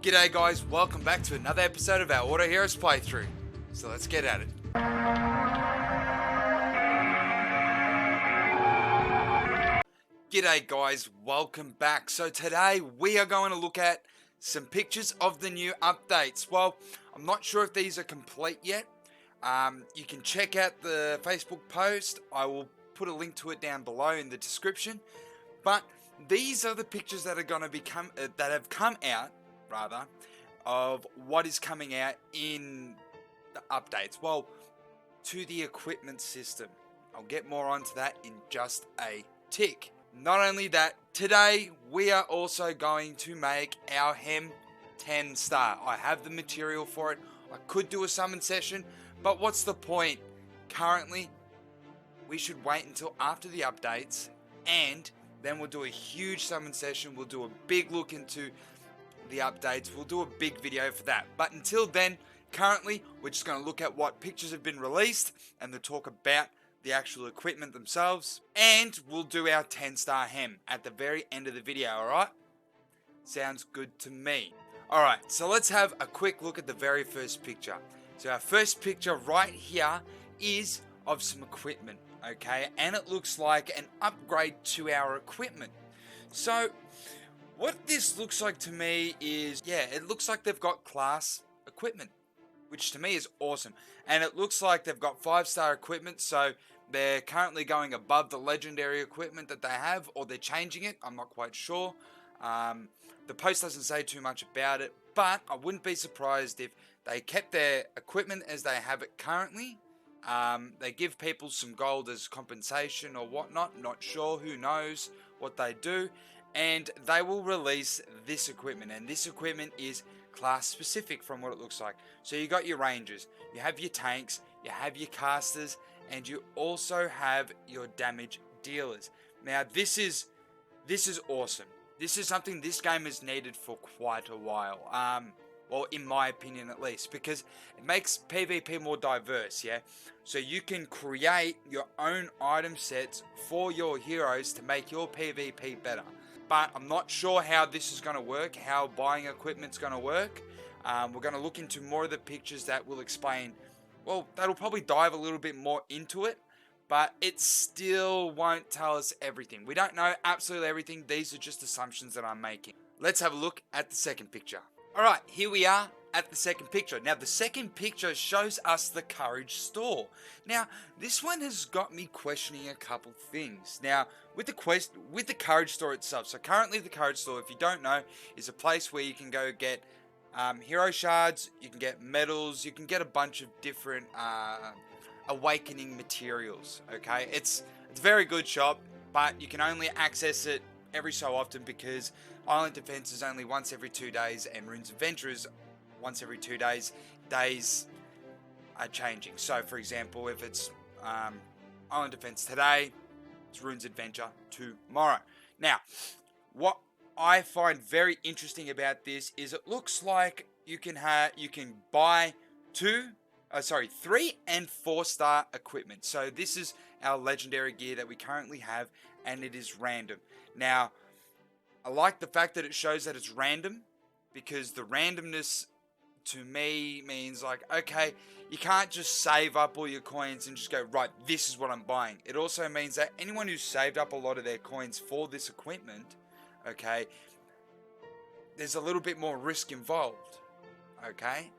G'day guys, welcome back to another episode of our Auto Heroes playthrough. So let's get at it. G'day guys, welcome back. So today we are going to look at some pictures of the new updates. Well, I'm not sure if these are complete yet. You can check out the Facebook post. I will put a link to it down below in the description. But these are the pictures that are going to become that have come out, rather, of what is coming out in the updates. Well, to the equipment system. I'll get more onto that in just a tick. Not only that, today we are also going to make our Hem 10 star. I have the material for it. I could do a summon session, but what's the point? Currently, we should wait until after the updates, and then we'll do a huge summon session. We'll do a big look into the updates. We'll do a big video for that. But until then, currently, we're just going to look at what pictures have been released and we'll talk about the actual equipment themselves. And we'll do our 10-star Hem at the very end of the video, alright? Sounds good to me. Alright, so let's have a quick look at the very first picture. So our first picture right here is of some equipment, okay? And it looks like an upgrade to our equipment. So what this looks like to me is, yeah, it looks like they've got class equipment, which to me is awesome. And it looks like they've got 5-star equipment, so they're currently going above the legendary equipment that they have, or they're changing it. I'm not quite sure. The post doesn't say too much about it, but I wouldn't be surprised if they kept their equipment as they have it currently. They give people some gold as compensation or whatnot. Not sure. Who knows what they do. And they will release this equipment, and this equipment is class specific from what it looks like. So you got your rangers, you have your tanks, you have your casters, and you also have your damage dealers. Now this is awesome. This is something this game has needed for quite a while. Well, in my opinion at least, because it makes PvP more diverse, yeah? So you can create your own item sets for your heroes to make your PvP better. But I'm not sure how this is going to work, how buying equipment's going to work. We're going to look into more of the pictures that will explain, well, that'll probably dive a little bit more into it, but it still won't tell us everything. We don't know absolutely everything. These are just assumptions that I'm making. Let's have a look at the second picture. Alright, here we are at the second picture. Now, the second picture shows us the Courage store. Now, this one has got me questioning a couple things. Now, with the Courage store itself, so currently the Courage store, if you don't know, is a place where you can go get hero shards, you can get medals, you can get a bunch of different awakening materials, okay? It's a very good shop, but you can only access it every so often because Island Defense is only once every 2 days and Runes Adventurers once every 2 days. Days are changing. So for example, if it's Island Defense today, it's Runes Adventure tomorrow. Now, what I find very interesting about this is it looks like you can buy 3 and 4-star equipment. So this is our legendary gear that we currently have, and it is random. Now, I like the fact that it shows that it's random, because the randomness to me means like, okay, you can't just save up all your coins and just go, right, this is what I'm buying. It also means that anyone who's saved up a lot of their coins for this equipment, okay, there's a little bit more risk involved, okay?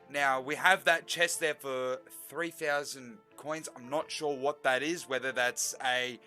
Now, we have that chest there for 3,000 coins. I'm not sure what that is, whether that's a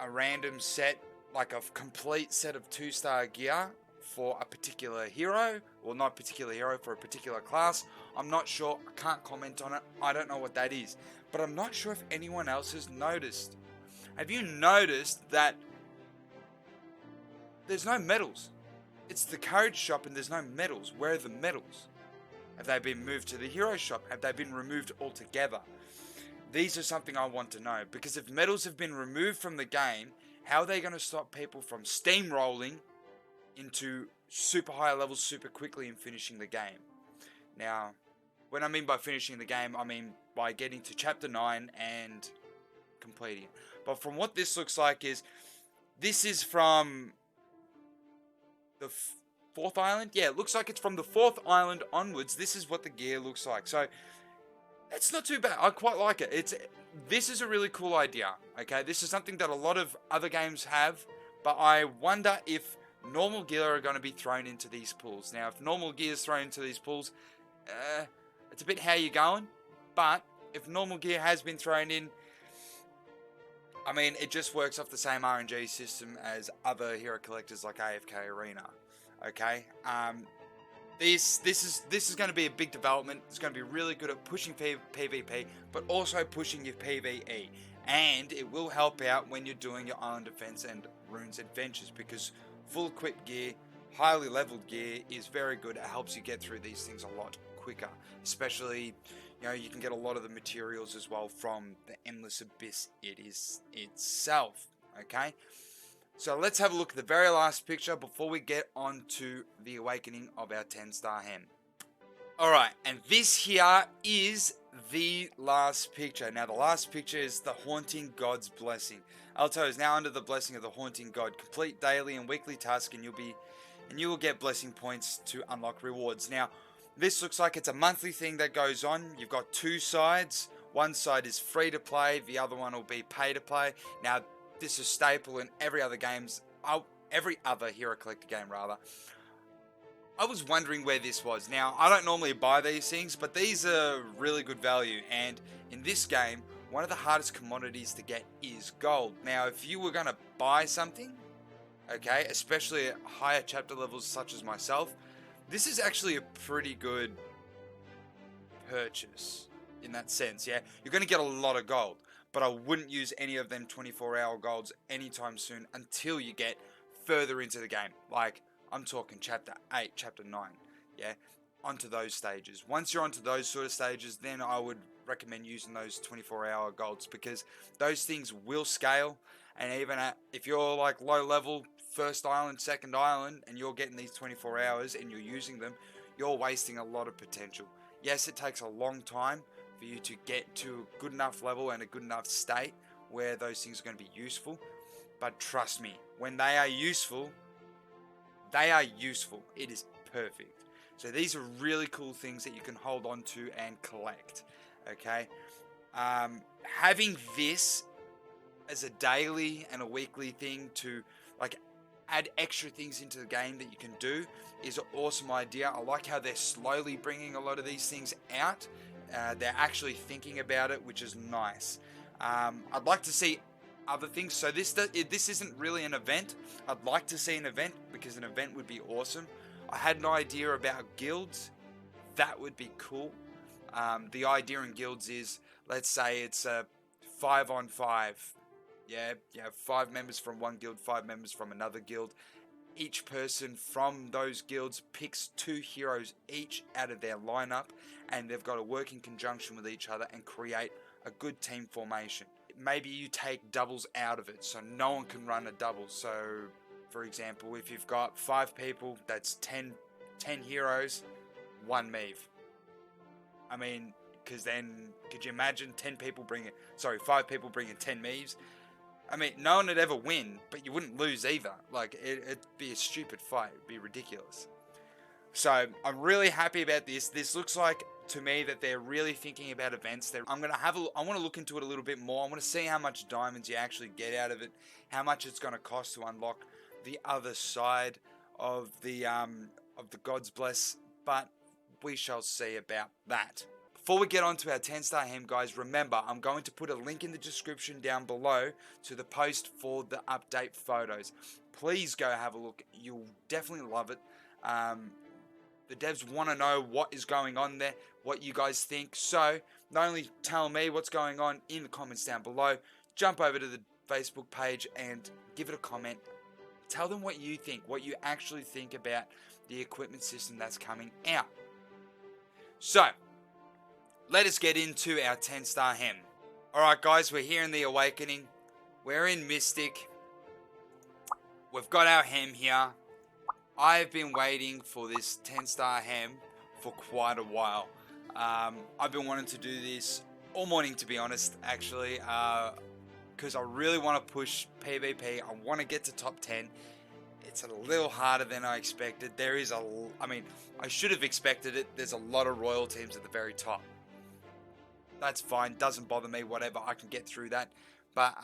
random set, like a complete set of 2-star gear for a particular hero, or not a particular hero, for a particular class. I'm not sure. I can't comment on it. I don't know what that is. But I'm not sure if anyone else has noticed. Have you noticed that there's no medals? It's the Courage shop and there's no medals. Where are the medals? Have they been moved to the hero shop? Have they been removed altogether? These are something I want to know, because if medals have been removed from the game, how are they going to stop people from steamrolling into super high levels super quickly and finishing the game? Now, when I mean by finishing the game, I mean by getting to chapter 9 and completing it. But from what this looks like is, this is from the 4th island. Yeah, it looks like it's from the 4th island onwards. This is what the gear looks like. So it's not too bad. I quite like it. This is a really cool idea. Okay, this is something that a lot of other games have, but I wonder if normal gear are going to be thrown into these pools. Now, if normal gear is thrown into these pools, it's a bit how you going. But if normal gear has been thrown in, I mean, it just works off the same RNG system as other hero collectors like AFK Arena. Okay, this is going to be a big development. It's going to be really good at pushing PvP, but also pushing your PvE, and it will help out when you're doing your island defense and runes adventures, because full equipped gear, highly leveled gear is very good. It helps you get through these things a lot quicker, especially, you know, you can get a lot of the materials as well from the Endless Abyss it is itself. Okay, so let's have a look at the very last picture before we get on to the awakening of our 10-star hem. Alright, and this here is the last picture. Now, the last picture is the Haunting God's Blessing. Alto is now under the blessing of the Haunting God. Complete daily and weekly tasks, and you will get blessing points to unlock rewards. Now, this looks like it's a monthly thing that goes on. You've got two sides. One side is free to play, the other one will be pay to play. Now, this is staple in every other hero collector game rather. I was wondering where this was. Now, I don't normally buy these things, but these are really good value, and in this game, one of the hardest commodities to get is gold. Now, if you were going to buy something, okay, especially at higher chapter levels such as myself, this is actually a pretty good purchase in that sense, yeah? You're going to get a lot of gold, but I wouldn't use any of them 24-hour golds anytime soon until you get further into the game. Like, I'm talking chapter 8, chapter 9, yeah? Onto those stages. Once you're onto those sort of stages, then I would recommend using those 24-hour golds, because those things will scale, and even if you're like low level, first island, second island, and you're getting these 24 hours and you're using them, you're wasting a lot of potential. Yes, it takes a long time for you to get to a good enough level and a good enough state where those things are going to be useful, but trust me, when they are useful, it is perfect. So these are really cool things that you can hold on to and collect. Okay, having this as a daily and a weekly thing to like add extra things into the game that you can do is an awesome idea. I like how they're slowly bringing a lot of these things out. They're actually thinking about it, which is nice. I'd like to see other things. So this isn't really an event. I'd like to see an event, because an event would be awesome. I had an idea about guilds. That would be cool. The idea in guilds is, let's say it's a 5-on-5. Yeah, you have 5 members from one guild, 5 members from another guild. Each person from those guilds picks 2 heroes each out of their lineup, and they've got to work in conjunction with each other and create a good team formation. Maybe you take doubles out of it, so no one can run a double. So, for example, if you've got 5 people, that's 10 heroes, 1 Meave. I mean, because then, could you imagine 5 people bringing 10 Meaves? I mean, no one would ever win, but you wouldn't lose either. Like, it'd be a stupid fight. It'd be ridiculous. So, I'm really happy about this. This looks like, to me, that they're really thinking about events. I want to look into it a little bit more. I want to see how much diamonds you actually get out of it, how much it's going to cost to unlock the other side of the God's Bless, but we shall see about that. Before we get on to our 10-star hem, guys, remember, I'm going to put a link in the description down below to the post for the update photos. Please go have a look. You'll definitely love it. The devs want to know what is going on there, what you guys think. So, not only tell me what's going on in the comments down below, jump over to the Facebook page and give it a comment. Tell them what you think, what you actually think about the equipment system that's coming out. So, let us get into our 10-star hem. Alright guys, we're here in the Awakening. We're in Mystic. We've got our hem here. I've been waiting for this 10-star hem for quite a while. I've been wanting to do this all morning, to be honest, actually, because I really want to push PvP. I want to get to top 10. It's a little harder than I expected. I mean, I should have expected it. There's a lot of royal teams at the very top. That's fine. Doesn't bother me. Whatever. I can get through that. But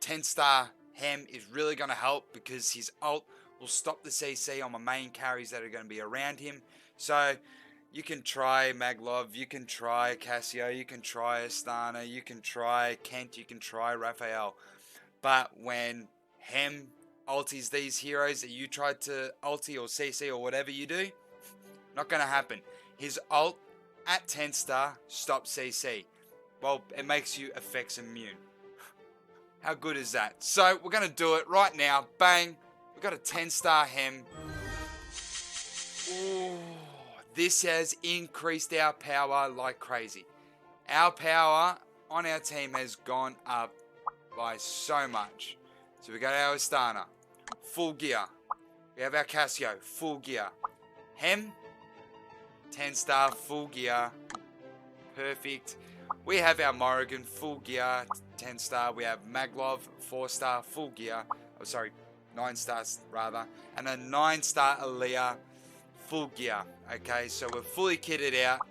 10-star Hem is really going to help because his ult will stop the CC on my main carries that are going to be around him. So you can try Maglov, you can try Cassio, you can try Astana, you can try Kent, you can try Raphael. But when Hem ultis these heroes that you tried to ulti or CC or whatever you do, not going to happen. His ult at 10-star stops CC. Well, it makes you effects immune. How good is that? So we're going to do it right now. Bang. We've got a 10-star Hem. Ooh, this has increased our power like crazy. Our power on our team has gone up by so much. So we got our Astana, full gear. We have our Cassio, full gear. Hem, 10-star, full gear. Perfect. We have our Morrigan, full gear, 10-star. We have Maglov, 4-star, full gear. Oh, sorry, 9 stars rather. And a 9-star Aaliyah, full gear. Okay, so we're fully kitted out.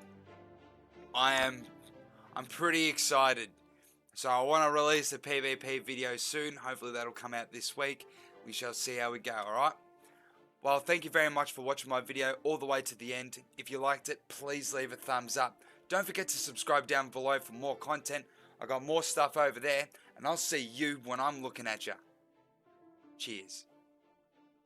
I'm pretty excited. So I want to release a PvP video soon. Hopefully that'll come out this week. We shall see how we go, alright? Well, thank you very much for watching my video all the way to the end. If you liked it, please leave a thumbs up. Don't forget to subscribe down below for more content. I got more stuff over there, and I'll see you when I'm looking at you. Cheers.